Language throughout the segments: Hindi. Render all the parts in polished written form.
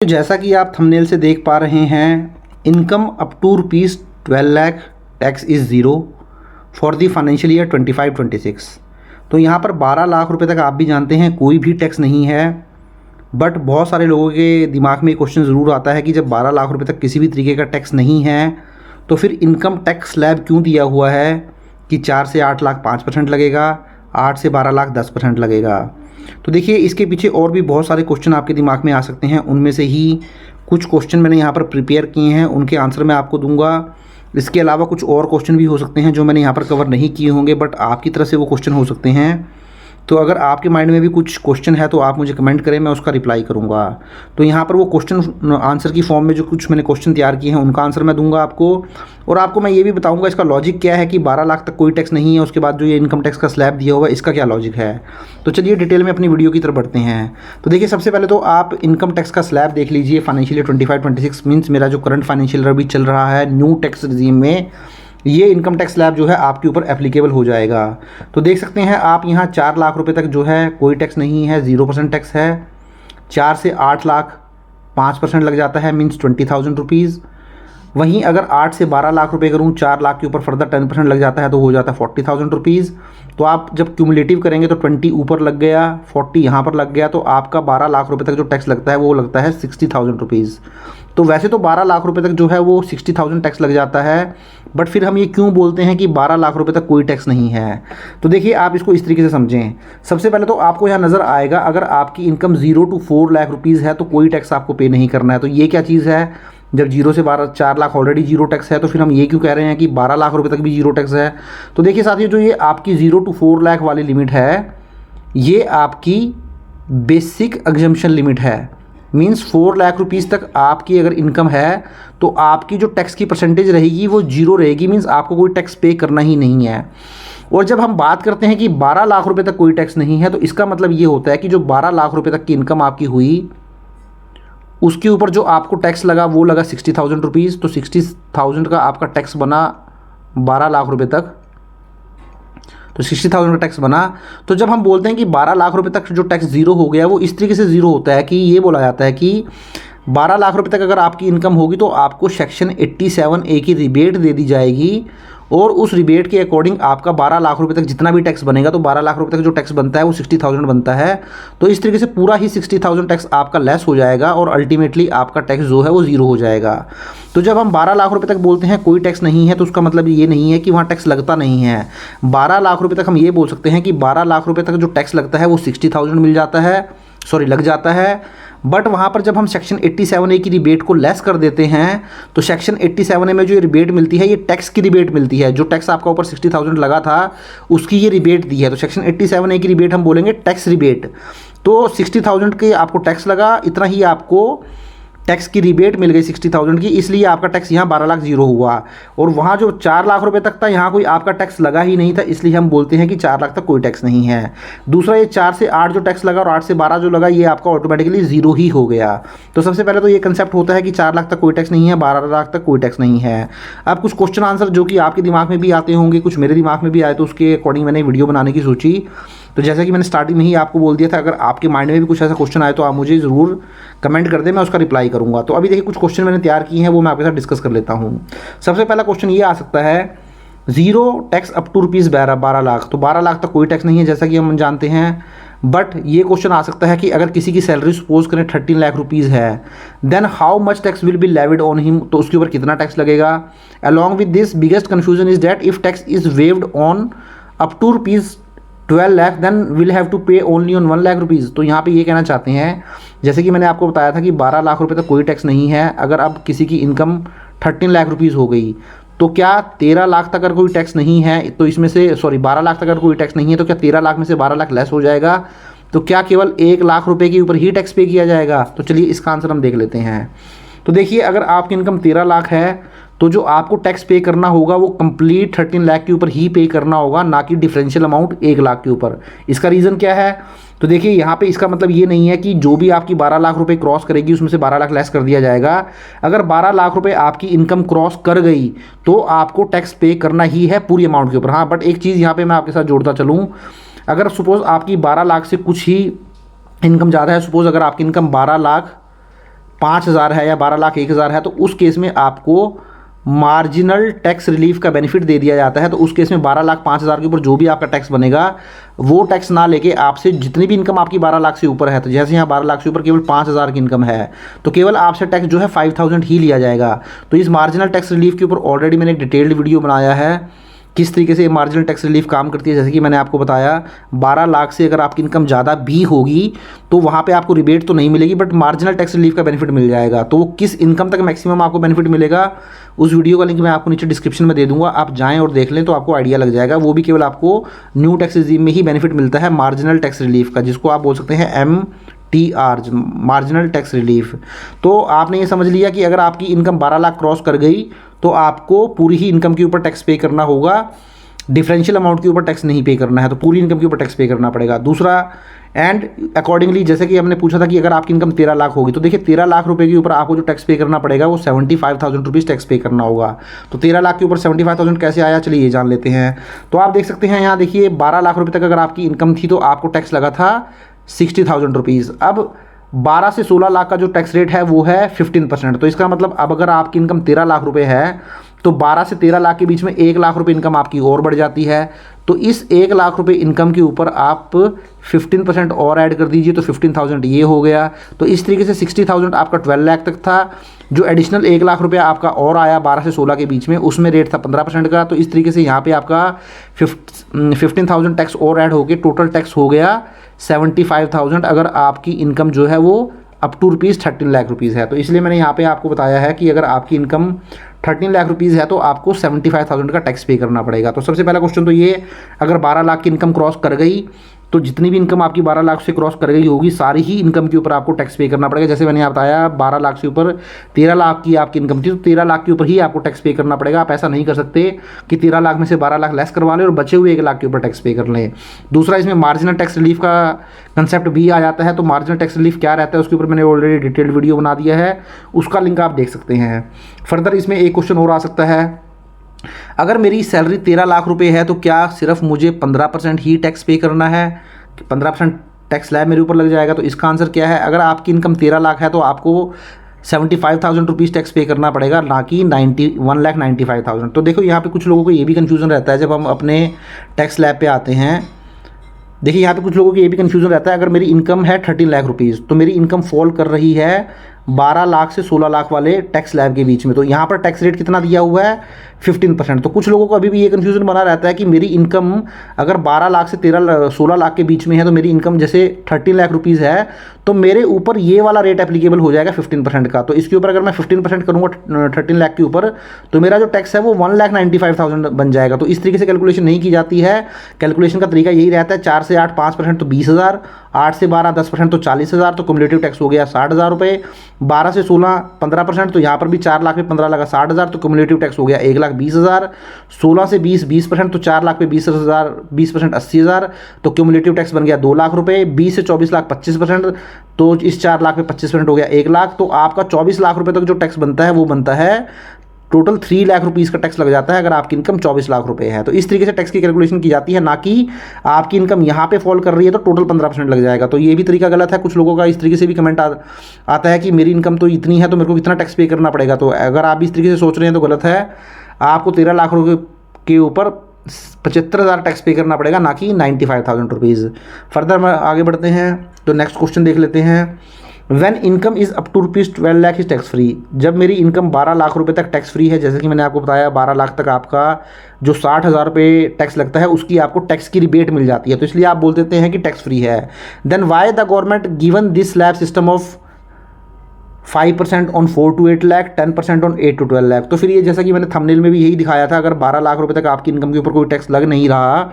तो जैसा कि आप थंबनेल से देख पा रहे हैं, income up to ₹12 lakh tax is zero for the financial year 25-26। तो यहाँ पर 12 लाख रुपए तक आप भी जानते हैं कोई भी टैक्स नहीं है। बट बहुत सारे लोगों के दिमाग में क्वेश्चन ज़रूर आता है कि जब 12 लाख रुपए तक किसी भी तरीके का टैक्स नहीं है तो फिर इनकम टैक्स स्लैब क्यों दिया हुआ है कि 4 से 8 लाख 5% लगेगा, 8 से 12 लाख 10% लगेगा। तो देखिए, इसके पीछे और भी बहुत सारे क्वेश्चन आपके दिमाग में आ सकते हैं। उनमें से ही कुछ क्वेश्चन मैंने यहाँ पर प्रिपेयर किए हैं, उनके आंसर मैं आपको दूंगा। इसके अलावा कुछ और क्वेश्चन भी हो सकते हैं जो मैंने यहाँ पर कवर नहीं किए होंगे, बट आपकी तरफ से वो क्वेश्चन हो सकते हैं। तो अगर आपके माइंड में भी कुछ क्वेश्चन है तो आप मुझे कमेंट करें, मैं उसका रिप्लाई करूँगा। तो यहाँ पर वो क्वेश्चन आंसर की फॉर्म में जो कुछ मैंने क्वेश्चन तैयार किए हैं उनका आंसर मैं दूंगा आपको। और आपको मैं ये भी बताऊंगा इसका लॉजिक क्या है कि 12 लाख तक कोई टैक्स नहीं है, उसके बाद जो ये इनकम टैक्स का स्लैब दिया हुआ है इसका क्या लॉजिक है। तो चलिए डिटेल में अपनी वीडियो की तरफ बढ़ते हैं। तो देखिए, सबसे पहले तो आप इनकम टैक्स का स्लैब देख लीजिए। फाइनेंशियल ईयर 25-26 मीन्स मेरा जो करंट फाइनेंशियल ईयर अभी चल रहा है न्यू टैक्स रिजीम में, ये इनकम टैक्स स्लैब जो है आपके ऊपर एप्लीकेबल हो जाएगा। तो देख सकते हैं आप यहाँ 4 लाख रुपए तक जो है कोई टैक्स नहीं है, 0% टैक्स है। 4 से 8 लाख 5% लग जाता है, मीन्स 20,000 रुपीज़। वहीं अगर 8 से 12 लाख रुपए करूँ, 4 लाख के ऊपर फर्दर 10% लग जाता है तो हो जाता है 40,000 रुपीज़। तो आप जब क्यूमुलेटिव करेंगे तो 20 ऊपर लग गया, 40 यहाँ पर लग गया, तो आपका 12 लाख रुपए तक जो टैक्स लगता है वो लगता है 60,000 रुपीज़। तो वैसे तो 12 लाख रुपए तक जो है वो 60,000 टैक्स लग जाता है, बट फिर हम ये क्यों बोलते हैं कि 12 लाख रुपए तक कोई टैक्स नहीं है। तो देखिए, आप इसको इस तरीके से समझें। सबसे पहले तो आपको यहाँ नज़र आएगा, अगर आपकी इनकम 0 to 4 लाख रुपीज़ है तो कोई टैक्स आपको पे नहीं करना है। तो ये क्या चीज़ है, जब 0 से 4 लाख ऑलरेडी जीरो टैक्स है, तो फिर हम ये क्यों कह रहे हैं कि 12 लाख रुपए तक भी जीरो टैक्स है। तो देखिए साथियों, जो ये आपकी 0 to 4 लाख वाली लिमिट है, ये आपकी बेसिक एग्जम्पशन लिमिट है। मीन्स 4 लाख रुपीज़ तक आपकी अगर इनकम है तो आपकी जो टैक्स की परसेंटेज रहेगी वो जीरो रहेगी, मीन्स आपको कोई टैक्स पे करना ही नहीं है। और जब हम बात करते हैं कि 12 लाख रुपए तक कोई टैक्स नहीं है, तो इसका मतलब ये होता है कि जो 12 लाख रुपए तक की इनकम आपकी हुई उसके ऊपर जो आपको टैक्स लगा वो लगा 60,000 रुपीज़। तो 60,000 का आपका टैक्स बना 12 लाख रुपए तक, तो 60,000 का टैक्स बना। तो जब हम बोलते हैं कि 12 लाख रुपए तक जो टैक्स ज़ीरो हो गया, वो इस तरीके से ज़ीरो होता है कि ये बोला जाता है कि 12 लाख रुपए तक अगर आपकी इनकम होगी तो आपको सेक्शन 87A की रिबेट दे दी जाएगी, और उस रिबेट के अकॉर्डिंग आपका 12 लाख रुपए तक जितना भी टैक्स बनेगा, तो 12 लाख रुपए तक जो टैक्स बनता है वो 60,000 बनता है। तो इस तरीके से पूरा ही 60,000 टैक्स आपका लेस हो जाएगा और अल्टीमेटली आपका टैक्स जो है वो ज़ीरो हो जाएगा। तो जब हम 12 लाख रुपए तक बोलते हैं कोई टैक्स नहीं है, तो उसका मतलब ये नहीं है कि वहाँ टैक्स लगता नहीं है। 12 लाख रुपए तक हम ये बोल सकते हैं कि 12 लाख रुपए तक जो टैक्स लगता है वो 60,000 मिल जाता है, लग जाता है। बट वहाँ पर जब हम सेक्शन 87A की रिबेट को लेस कर देते हैं, तो सेक्शन 87A में जो रिबेट मिलती है ये टैक्स की रिबेट मिलती है। जो टैक्स आपका ऊपर 60,000 लगा था उसकी ये रिबेट दी है, तो सेक्शन 87A की रिबेट हम बोलेंगे टैक्स रिबेट। तो 60,000 के आपको टैक्स लगा, इतना ही आपको टैक्स की रिबेट मिल गई 60,000 की, इसलिए आपका टैक्स यहाँ 12 लाख ज़ीरो हुआ। और वहाँ जो 4 लाख रुपए तक था, यहाँ कोई आपका टैक्स लगा ही नहीं था, इसलिए हम बोलते हैं कि 4 लाख तक कोई टैक्स नहीं है। दूसरा, ये 4 से 8 जो टैक्स लगा और 8 से 12 जो लगा, ये आपका ऑटोमेटिकली ज़ीरो ही हो गया। तो सबसे पहले तो ये कंसेप्ट होता है कि 4 लाख तक कोई टैक्स नहीं है, 12 लाख तक कोई टैक्स नहीं है। अब कुछ क्वेश्चन आंसर जो कि आपके दिमाग में भी आते होंगे, कुछ मेरे दिमाग में भी आए, तो उसके अकॉर्डिंग मैंने वीडियो बनाने की सोची। तो जैसा कि मैंने स्टार्टिंग में ही आपको बोल दिया था, अगर आपके माइंड में भी कुछ ऐसा क्वेश्चन आए तो आप मुझे ज़रूर कमेंट कर दें, मैं उसका रिप्लाई करूँगा। तो अभी देखिए, कुछ क्वेश्चन मैंने तैयार किए हैं, वो मैं आपके साथ डिस्कस कर लेता हूँ। सबसे पहला क्वेश्चन ये आ सकता है, zero tax up to ₹12 lakh. तो 12 लाख तक कोई टैक्स नहीं है जैसा कि हम जानते हैं। बट ये क्वेश्चन आ सकता है कि अगर किसी की सैलरी सपोज करें 13 लाख रुपीज़ है, then how much tax will be levied on him. तो उसके ऊपर कितना टैक्स लगेगा। Along with this biggest confusion is that if tax is waived on up to ₹12 lakh, then will have to pay only on 1 lakh rupees. तो यहाँ पे ये कहना चाहते हैं, जैसे कि मैंने आपको बताया था कि 12 लाख रुपए तक कोई टैक्स नहीं है। अगर अब किसी की इनकम 13 लाख रुपीज़ हो गई, तो क्या 13 लाख तक अगर कोई टैक्स नहीं है, तो इसमें से 12 लाख तक अगर कोई टैक्स नहीं है, तो क्या 13 लाख में से 12 लाख लेस हो जाएगा। तो क्या केवल 1 लाख रुपए के ऊपर ही टैक्स पे किया जाएगा। तो चलिए इसका आंसर हम देख लेते हैं। तो देखिए, अगर आपकी इनकम 13 लाख है तो जो आपको टैक्स पे करना होगा वो कंप्लीट 13 लाख के ऊपर ही पे करना होगा, ना कि डिफरेंशियल अमाउंट 1 लाख के ऊपर। इसका रीज़न क्या है। तो देखिए, यहाँ पे इसका मतलब ये नहीं है कि जो भी आपकी 12 लाख रुपए क्रॉस करेगी उसमें से 12 लाख लेस कर दिया जाएगा। अगर 12 लाख रुपए आपकी इनकम क्रॉस कर गई तो आपको टैक्स पे करना ही है पूरी अमाउंट के ऊपर। हाँ, बट एक चीज़ यहाँ पे मैं आपके साथ जोड़ता चलूँ, अगर सपोज़ आपकी 12 लाख से कुछ ही इनकम ज़्यादा है, सपोज़ अगर आपकी इनकम 12 लाख 5,000 है या 12,01,000 है, तो उस केस में आपको मार्जिनल टैक्स रिलीफ का बेनिफिट दे दिया जाता है। तो उस केस में 12,05,000 के ऊपर जो भी आपका टैक्स बनेगा वो टैक्स ना लेके आपसे जितनी भी इनकम आपकी 12 लाख से ऊपर है, तो जैसे यहाँ 12 लाख से ऊपर केवल 5,000 की इनकम है तो केवल आपसे टैक्स जो है 5,000 ही लिया जाएगा। तो इस मार्जिनल टैक्स रिलीफ के ऊपर ऑलरेडी मैंने एक डिटेल्ड वीडियो बनाया है किस तरीके से मार्जिनल टैक्स रिलीफ काम करती है। जैसे कि मैंने आपको बताया 12 लाख से अगर आपकी इनकम ज़्यादा भी होगी तो वहाँ पे आपको रिबेट तो नहीं मिलेगी, बट मार्जिनल टैक्स रिलीफ का बेनिफिट मिल जाएगा। तो वो किस इनकम तक मैक्सिमम आपको बेनिफिट मिलेगा उस वीडियो का लिंक मैं आपको नीचे डिस्क्रिप्शन में दे दूंगा, आप जाएँ और देख लें तो आपको आइडिया लग जाएगा। वो भी केवल आपको न्यू टैक्स रिजीम में ही बेनिफिट मिलता है मार्जिनल टैक्स रिलीफ का, जिसको आप बोल सकते हैं MTR, मार्जिनल टैक्स रिलीफ। तो आपने ये समझ लिया कि अगर आपकी इनकम 12 लाख क्रॉस कर गई तो आपको पूरी ही इनकम के ऊपर टैक्स पे करना होगा, डिफरेंशियल अमाउंट के ऊपर टैक्स नहीं पे करना है, तो पूरी इनकम के ऊपर टैक्स पे करना पड़ेगा। दूसरा, एंड अकॉर्डिंगली जैसे कि हमने पूछा था कि अगर आपकी इनकम 13 लाख होगी तो देखिए 13 लाख रुपए के ऊपर आपको जो टैक्स पे करना पड़ेगा वो 75,000 रुपीज़ टैक्स पे करना होगा। तो 13 लाख के ऊपर 75,000 कैसे आया, चलिए ये जान लेते हैं। तो आप देख सकते हैं यहाँ देखिए 12 लाख रुपये तक अगर आपकी इनकम थी तो आपको टैक्स लगा था 60,000 रुपीज़। अब 12 से 16 लाख का जो टैक्स रेट है वो है 15%। तो इसका मतलब अब अगर आपकी इनकम 13 लाख रुपए है तो 12 से 13 लाख के बीच में 1 लाख रुपए इनकम आपकी और बढ़ जाती है। तो इस 1 लाख रुपए इनकम के ऊपर आप 15% और ऐड कर दीजिए तो 15,000 ये हो गया। तो इस तरीके से 60,000 आपका 12 लाख तक था। जो एडिशनल 1 लाख रुपया आपका और आया 12 से 16 के बीच में, उसमें रेट था 15% का। तो इस तरीके से यहाँ पे आपका 15,000 टैक्स और ऐड होकर टोटल टैक्स हो गया 75,000 अगर आपकी इनकम जो है वो अप टू ₹13 लाख है। तो इसलिए मैंने यहाँ पे आपको बताया है कि अगर आपकी इनकम 13 लाख रुपीज़ है तो आपको 75,000 का टैक्स पे करना पड़ेगा। तो सबसे पहला क्वेश्चन तो ये, अगर 12 लाख की इनकम क्रॉस कर गई तो जितनी भी इनकम आपकी 12 लाख से क्रॉस कर गई होगी सारी ही इनकम के ऊपर आपको टैक्स पे करना पड़ेगा। जैसे मैंने आप बताया 12 लाख से ऊपर 13 लाख की आपकी इनकम थी तो 13 लाख के ऊपर ही आपको टैक्स पे करना पड़ेगा। आप ऐसा नहीं कर सकते कि 13 लाख में से 12 लाख लेस करवा लें और बचे हुए 1 लाख के ऊपर टैक्स पे कर लें। दूसरा, इसमें मार्जिनल टैक्स रिलीफ का कंसेप्ट भी आ जाता है। तो मार्जिनल टैक्स रिलीफ क्या रहता है उसके ऊपर मैंने ऑलरेडी डिटेल्ड वीडियो बना दिया है, उसका लिंक आप देख सकते हैं। फर्दर इसमें एक क्वेश्चन और आ सकता है, अगर मेरी सैलरी 13 लाख रुपए है तो क्या सिर्फ मुझे 15% ही टैक्स पे करना है, 15% टैक्स स्लैब मेरे ऊपर लग जाएगा? तो इसका आंसर क्या है, अगर आपकी इनकम 13 लाख है तो आपको 75,000 रुपीज़ टैक्स पे करना पड़ेगा, ना कि 1,95,000। तो देखो यहाँ पे कुछ लोगों को ये भी कन्फ्यूज़न रहता है जब हम अपने टैक्स स्लैब पे आते हैं। देखिए यहाँ पे कुछ लोगों को ये भी कन्फ्यूज़न रहता है, अगर मेरी इनकम है 13 लाख रुपीज़ तो मेरी इनकम फॉल कर रही है 12 लाख से 16 लाख वाले टैक्स स्लैब के बीच में, तो यहाँ पर टैक्स रेट कितना दिया हुआ है 15%। तो कुछ लोगों को अभी भी ये कन्फ्यूज़न बना रहता है कि मेरी इनकम अगर 12 लाख से 16 लाख के बीच में है तो मेरी इनकम जैसे 13 लाख रुपीज़ है तो मेरे ऊपर ये वाला रेट एप्लीकेबल हो जाएगा 15% का। तो इसके ऊपर अगर मैं 15% करूँगा 13 लाख के ऊपर तो मेरा जो टैक्स है वो 1,95,000 बन जाएगा। तो इस तरीके से कैलकुलेशन नहीं की जाती है। कैलकुलेशन का तरीका यही रहता है, 4 से 8 5% तो 20,000, 8 से 12 10% तो 40,000, तो क्युमुलेटिव टैक्स हो गया 60,000 रुपये। 12 से 16 15% तो यहाँ पर भी 4 लाख पे 15 लगा 60,000, तो क्युमुलेटिव टैक्स हो गया 1,20,000। 16 से 20% तो 4 लाख पे 20,000, 20% 80,000, तो क्युमुलेटिव टैक्स बन गया 2 लाख रुपये। 20 से 24 लाख 25%, तो इस 4 लाख पे 25% हो गया 1 लाख। तो आपका 24 लाख रुपये तक जो टैक्स बनता है वो बनता है टोटल 3 लाख रुपीज़ का टैक्स लग जाता है अगर आपकी इनकम 24 लाख रुपए है। तो इस तरीके से टैक्स की कैलकुलेशन की जाती है, ना कि आपकी इनकम यहाँ पे फॉल कर रही है तो टोटल 15% लग जाएगा। तो ये भी तरीका गलत है। कुछ लोगों का इस तरीके से भी कमेंट आता है कि मेरी इनकम तो इतनी है तो मेरे को कितना टैक्स पे करना पड़ेगा। तो अगर आप इस तरीके से सोच रहे हैं तो गलत है। आपको 13 लाख रुपये के ऊपर 75,000 टैक्स पे करना पड़ेगा, ना कि 95,000 रुपीज़। फर्दर में आगे बढ़ते हैं तो नेक्स्ट क्वेश्चन देख लेते हैं। When income is up to ₹12 lakh is tax free, जब मेरी इनकम 12 लाख रुपए तक टैक्स फ्री है, जैसे कि मैंने आपको बताया 12 लाख तक आपका जो 60,000 रुपये टैक्स लगता है उसकी आपको टैक्स की रिबेट मिल जाती है, तो इसलिए आप बोल देते हैं कि टैक्स फ्री है। Then why the government given this slab system of 5% on 4 to 8 lakh, 10% on 8 to 12 lakh. तो फिर ये जैसा कि मैंने थंबनेल में भी यही दिखाया था, अगर 12 लाख रुपए तक आपकी इनकम के ऊपर कोई टैक्स लग नहीं रहा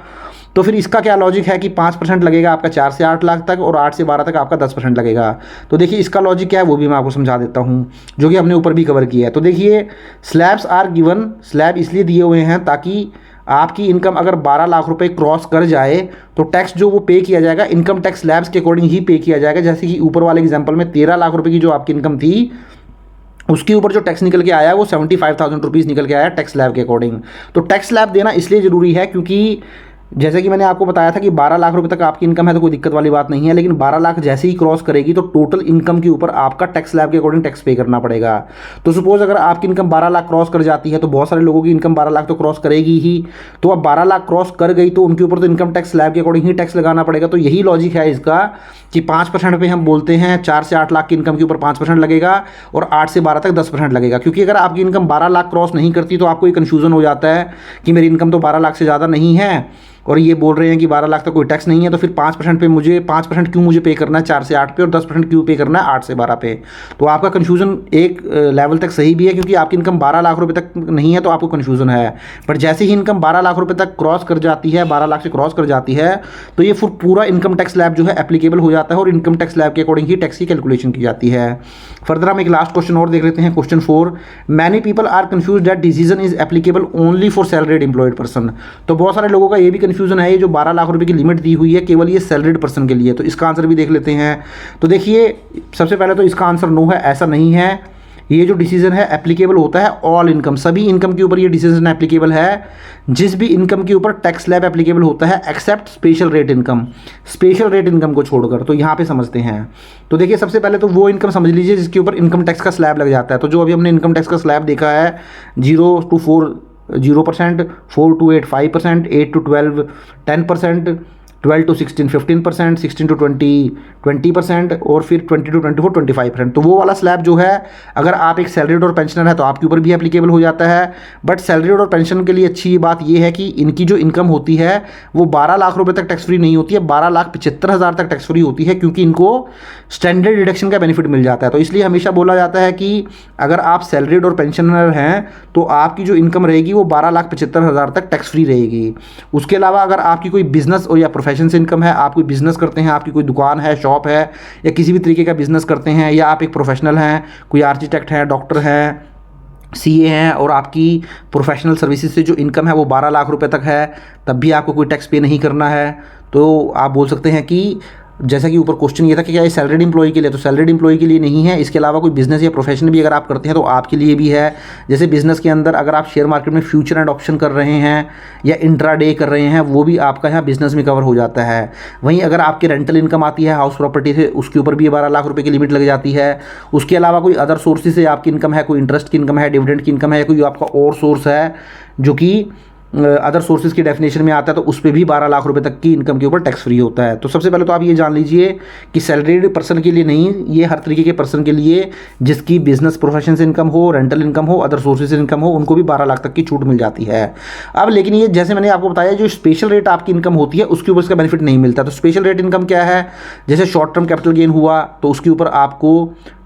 तो फिर इसका क्या लॉजिक है कि 5% लगेगा आपका 4 से 8 लाख तक और 8 से 12 तक आपका 10% लगेगा। तो देखिए इसका लॉजिक क्या है वो भी मैं आपको समझा देता हूँ, जो कि हमने ऊपर भी कवर किया है। तो देखिए स्लैब्स आर गिवन, स्लैब इसलिए दिए हुए हैं ताकि आपकी इनकम अगर 12 लाख रुपए क्रॉस कर जाए तो टैक्स जो वो पे किया जाएगा इनकम टैक्स स्लैब्स के अकॉर्डिंग ही पे किया जाएगा। जैसे कि ऊपर वाले एग्जांपल में 13 लाख रुपए की जो आपकी इनकम थी उसके ऊपर जो टैक्स निकल के आया वो 75,000 रुपीज़ निकल के आया टैक्स स्लैब के अकॉर्डिंग। तो टैक्स स्लैब देना इसलिए ज़रूरी है क्योंकि जैसे कि मैंने आपको बताया था कि 12 लाख रुपए तक आपकी इनकम है तो कोई दिक्कत वाली बात नहीं है, लेकिन 12 लाख जैसे ही क्रॉस करेगी तो टोटल इनकम के ऊपर आपका टैक्स स्लैब के अकॉर्डिंग टैक्स पे करना पड़ेगा। तो सपोज अगर आपकी इनकम 12 लाख क्रॉस कर जाती है, तो बहुत सारे लोगों की इनकम 12 लाख तो क्रॉस करेगी ही, तो अब 12 लाख क्रॉस कर गई तो उनके ऊपर तो इनकम टैक्स स्लैब के अकॉर्डिंग ही टैक्स लगाना पड़ेगा। तो यही लॉजिक है इसका कि 5% पे हम बोलते हैं 4 से 8 लाख की इनकम के ऊपर 5% लगेगा और 8 से 12 तक 10% लगेगा। क्योंकि अगर आपकी इनकम 12 लाख क्रॉस नहीं करती तो आपको ये कन्फ्यूजन हो जाता है कि मेरी इनकम तो 12 लाख से ज़्यादा नहीं है और ये बोल रहे हैं कि 12 लाख तक कोई टैक्स नहीं है, तो फिर 5% पे मुझे 5% क्यों मुझे पे करना है 4 से 8 पे और 10% क्यों पे करना है 8 से 12 पे। तो आपका कन्फ्यूजन एक लेवल तक सही भी है, क्योंकि आपकी इनकम 12 लाख रुपए तक नहीं है तो आपको कन्फ्यूजन है। बट जैसे ही इनकम 12 लाख रुपए तक क्रॉस कर जाती है, 12 लाख से क्रॉस कर जाती है, तो ये फिर पूरा इनकम टैक्स स्लैब जो है एप्लीकेबल हो जाता है और इनकम टैक्स स्लैब के अकॉर्डिंग ही टैक्स की कैलकुलेशन की जाती है। फर्दर हम एक लास्ट क्वेश्चन और देख लेते हैं, question 4। Many people are confuse that decision is applicable only for salaried employed person. तो बहुत सारे लोगों का ये भी कन्फ्यूजन है, ये जो 12 लाख रुपए की लिमिट दी हुई है केवल ये सैलरीड पर्सन के लिए। तो इसका आंसर भी देख लेते हैं। तो देखिए सबसे पहले तो इसका आंसर नो है, ऐसा नहीं है। ये जो डिसीजन है एप्लीकेबल होता है ऑल इनकम, सभी इनकम के ऊपर ये डिसीजन एप्लीकेबल है। जिस भी इनकम के ऊपर टैक्स स्लैब एप्लीकेबल होता है except special rate income, special rate income को छोड़कर। तो यहाँ पे समझते हैं। तो देखिए सबसे पहले तो वो इनकम समझ लीजिए जिसके ऊपर इनकम टैक्स का स्लैब लग जाता है। तो जो अभी हमने इनकम टैक्स का स्लैब देखा है 0 to 4 0%, 4 to 8 5%, 8 to 12 10%, 12 to 16 15%, 16 to 20 20% और फिर 20 to 24 25%। तो वो वाला स्लैब जो है अगर आप एक सैलरीड और पेंशनर है तो आपके ऊपर भी एप्लीकेबल हो जाता है। बट सैलरीड और पेंशन के लिए अच्छी बात ये है कि इनकी जो इनकम होती है वो 12 लाख रुपए तक टैक्स फ्री नहीं होती है, 12,75,000 तक टैक्स फ्री होती है, क्योंकि इनको स्टैंडर्ड डिडक्शन का बेनिफिट मिल जाता है। तो इसलिए हमेशा बोला जाता है कि अगर आप सैलरीड और पेंशनर हैं तो आपकी जो इनकम रहेगी वो 12,75,000 तक टैक्स फ्री रहेगी। उसके अलावा अगर आपकी कोई बिजनेस और या प्रोफेशन से इनकम है, आप कोई बिजनेस करते हैं, आपकी कोई दुकान है, शॉप है या किसी भी तरीके का बिजनेस करते हैं, या आप एक प्रोफेशनल हैं, कोई आर्किटेक्ट हैं, डॉक्टर हैं, सीए हैं और आपकी प्रोफेशनल सर्विसेज से जो इनकम है वो 12 लाख रुपए तक है, तब भी आपको कोई टैक्स पे नहीं करना है। तो आप बोल सकते हैं कि जैसा कि ऊपर क्वेश्चन ये था कि क्या ये सैलरीड एम्प्लॉय के लिए, तो सैलरीड एम्प्लॉय के लिए नहीं है। इसके अलावा कोई बिजनेस या प्रोफेशन भी अगर आप करते हैं तो आपके लिए भी है। जैसे बिजनेस के अंदर अगर आप शेयर मार्केट में फ्यूचर एंड ऑप्शन कर रहे हैं या इंट्राडे कर रहे हैं, वो भी आपका यहाँ बिजनेस में कवर हो जाता है। वहीं अगर आपकी रेंटल इनकम आती है हाउस प्रॉपर्टी से, उसके ऊपर भी 12 लाख रुपये की लिमिट लग जाती है। उसके अलावा कोई अदर सोर्सेज से आपकी इनकम है, कोई इंटरेस्ट की इनकम है, डिविडेंड की इनकम है, कोई आपका और सोर्स है जो कि अदर सोर्सेज की डेफिनेशन में आता है, तो उस पर भी 12 लाख रुपए तक की इनकम के ऊपर टैक्स फ्री होता है। तो सबसे पहले तो आप ये जान लीजिए कि सैलरीड पर्सन के लिए नहीं, ये हर तरीके के पर्सन के लिए जिसकी बिजनेस प्रोफेशन से इनकम हो, रेंटल इनकम हो, अदर सोर्सेज से इनकम हो, उनको भी 12 लाख तक की छूट मिल जाती है। अब लेकिन ये जैसे मैंने आपको बताया जो स्पेशल रेट आपकी इनकम होती है उसके ऊपर इसका बेनिफिट नहीं मिलता। तो स्पेशल रेट इनकम क्या है, जैसे शॉर्ट टर्म कैपिटल गेन हुआ तो उसके ऊपर आपको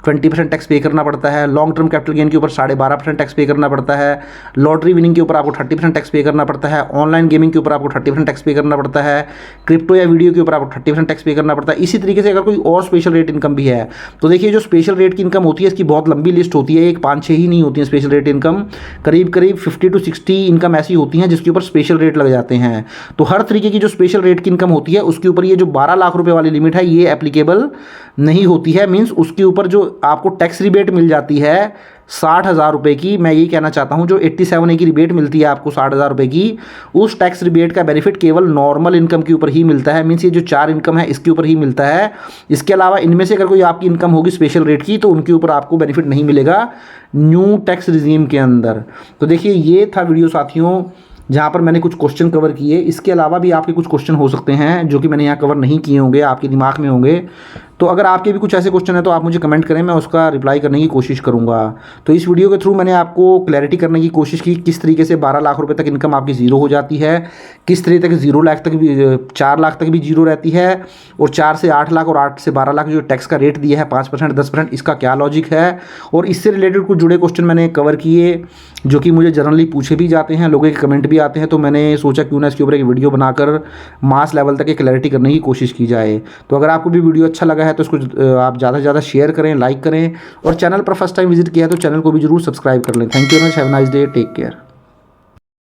20% टैक्स पे करना पड़ता है। लॉन्ग टर्म कैपिटल गेन के ऊपर 12.5% टैक्स पे करना पड़ता है। लॉटरी विनिंग के ऊपर आपको 30% टैक्स पे करना पड़ता है। ऑनलाइन गेमिंग के ऊपर आपको 30% टैक्स पे करना पड़ता है। क्रिप्टो या वीडियो के ऊपर आपको 30% टैक्स पे करना पड़ता है। इसी तरीके से अगर कोई और स्पेशल रेट इनकम भी है तो देखिए जो स्पेशल रेट की इनकम होती है इसकी बहुत लंबी लिस्ट होती है, एक 5-6 ही नहीं होती है स्पेशल रेट इनकम, करीब 50 to 60 इनकम ऐसी होती हैं जिसके ऊपर स्पेशल रेट लग जाते हैं। तो हर तरीके की जो स्पेशल रेट की इनकम होती है उसके ऊपर ये जो 12 लाख रुपए वाली लिमिट है ये एप्लीकेबल नहीं होती है। मीन्स उसके ऊपर जो आपको टैक्स रिबेट मिल जाती है 60,000 रुपये की, मैं यही कहना चाहता हूं, जो 87A की रिबेट मिलती है आपको 60,000 रुपये की, उस टैक्स रिबेट का बेनिफिट केवल नॉर्मल इनकम के ऊपर ही मिलता है। मीन्स ये जो 4 इनकम है इसके ऊपर ही मिलता है। इसके अलावा इनमें से अगर कोई आपकी इनकम होगी स्पेशल रेट की तो उनके ऊपर आपको बेनिफिट नहीं मिलेगा न्यू टैक्स रिजीम के अंदर। तो देखिए ये था वीडियो साथियों जहाँ पर मैंने कुछ क्वेश्चन कवर किए। इसके अलावा भी आपके कुछ क्वेश्चन हो सकते हैं जो कि मैंने यहाँ कवर नहीं किए होंगे, आपके दिमाग में होंगे। तो अगर आपके भी कुछ ऐसे क्वेश्चन है तो आप मुझे कमेंट करें, मैं उसका रिप्लाई करने की कोशिश करूँगा। तो इस वीडियो के थ्रू मैंने आपको क्लैरिटी करने की कोशिश की किस तरीके से 12 लाख रुपए तक इनकम आपकी ज़ीरो हो जाती है, किस तरीके तक 0 लाख तक भी 4 लाख तक भी जीरो रहती है, और 4 से 8 लाख और 8 से 12 लाख जो टैक्स का रेट दिया है 5% 10%, इसका क्या लॉजिक है। और इससे रिलेटेड कुछ जुड़े क्वेश्चन मैंने कवर किए जो कि मुझे जनरली पूछे भी जाते हैं, लोगों के कमेंट भी आते हैं। तो मैंने सोचा क्यों ना इसके ऊपर एक वीडियो बनाकर मास लेवल तक क्लैरिटी करने की कोशिश की जाए। तो अगर आपको भी वीडियो अच्छा लगा है तो इसको आप ज़्यादा से ज़्यादा शेयर करें, लाइक करें, और चैनल पर फर्स्ट टाइम विजिट किया है तो चैनल को भी जरूर सब्सक्राइब कर लें। Thank you very much, have a nice day, take care.